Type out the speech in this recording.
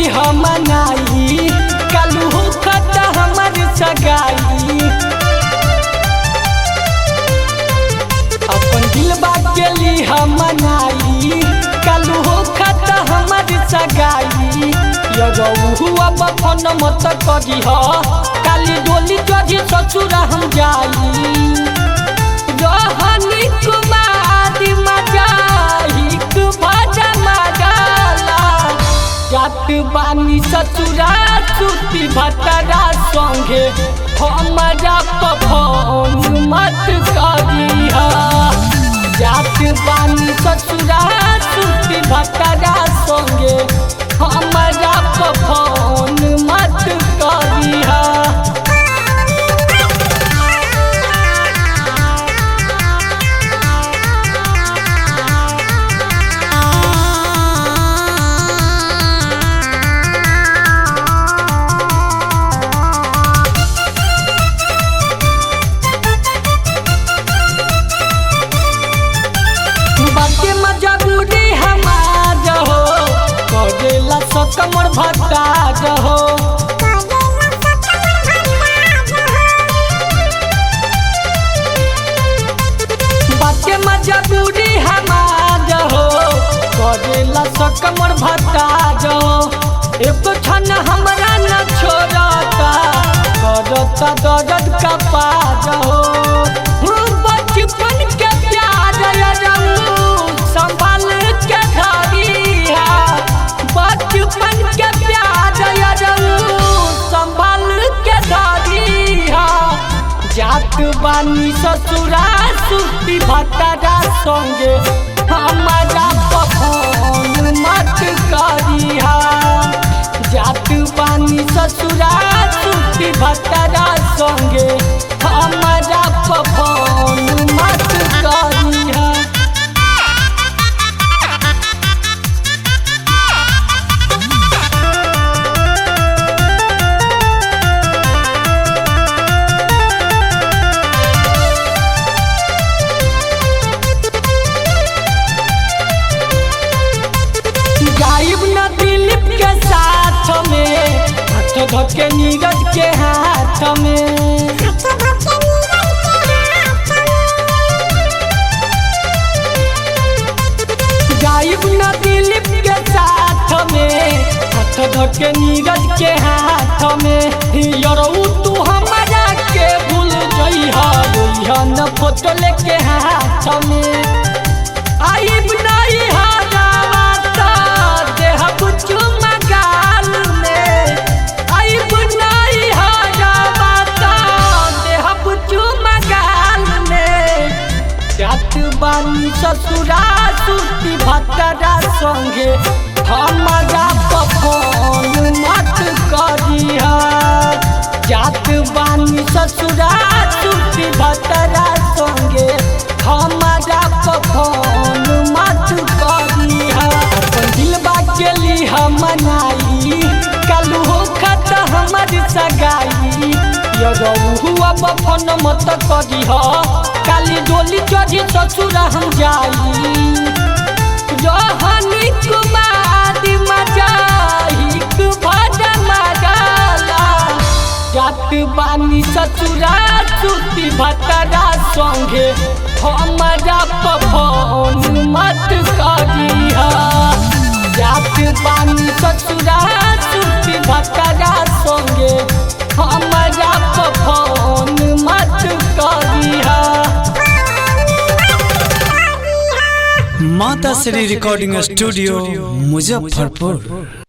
ली हम मनाई कालू खत हमर सगाई। अपन दिलबा के ली हम मनाई कालू खत हमर सगाई। हुआ बफन मत करी काली डोली जजी ससुर हम जाई। रहनी कुमारी मजाहिक भजा मजाला जात बानी ससुरा सुती भतरा संगे हमारा पफोन मत करी। जात बानी ससुरा सुती भतरा संगे हमारा पफोन मत करी। कमर भट्टा रहो बाके मजबूरी हमार हो करेला कमर भट्टा रहो। एक क्षण हमरा न छोड़ता करता दर्द का पार हो। बचपन के प्यार संभाल के धरिया बचपन के प्यार संभाल के धरिया। जात बानी ससुरा सुती भतरा संगे हमारा पफोन मत करिया। जात बानी ससुरा सुती भतरा संगे हमारा पफोन मत करिया। धके नीरज के हाथ में गायब न दिलीप के साथ में हाथ धके नीरज के हाथ में। यरऊ तू हमारा के भूल जइहा रोइहा न फोटो लेके हाथ में। आइब नहीं हरावा देह कुछ मगाल में। जात बानी ससुरा सुती भतरा संगे हमारा पफोन मत करिया। जात बानी ससुरा सुती भतरा संगे हमारा पफोन मत करिया। अपन दिलबा के ली हम मनाई कालू खत हमर सगाई। हुआ बफन मत करी काली डोली जजी ससुर हम जाई। रहनी कुमारी मजाहिक भजा मजाला जात बानी ससुरा सुती भतरा संगे हमारा पफोन मत करी। जात बानी ससुरा सुती भतरा संगे हमारा पफोन मत करी। माता श्री रिकॉर्डिंग स्टूडियो मुजफ्फरपुर।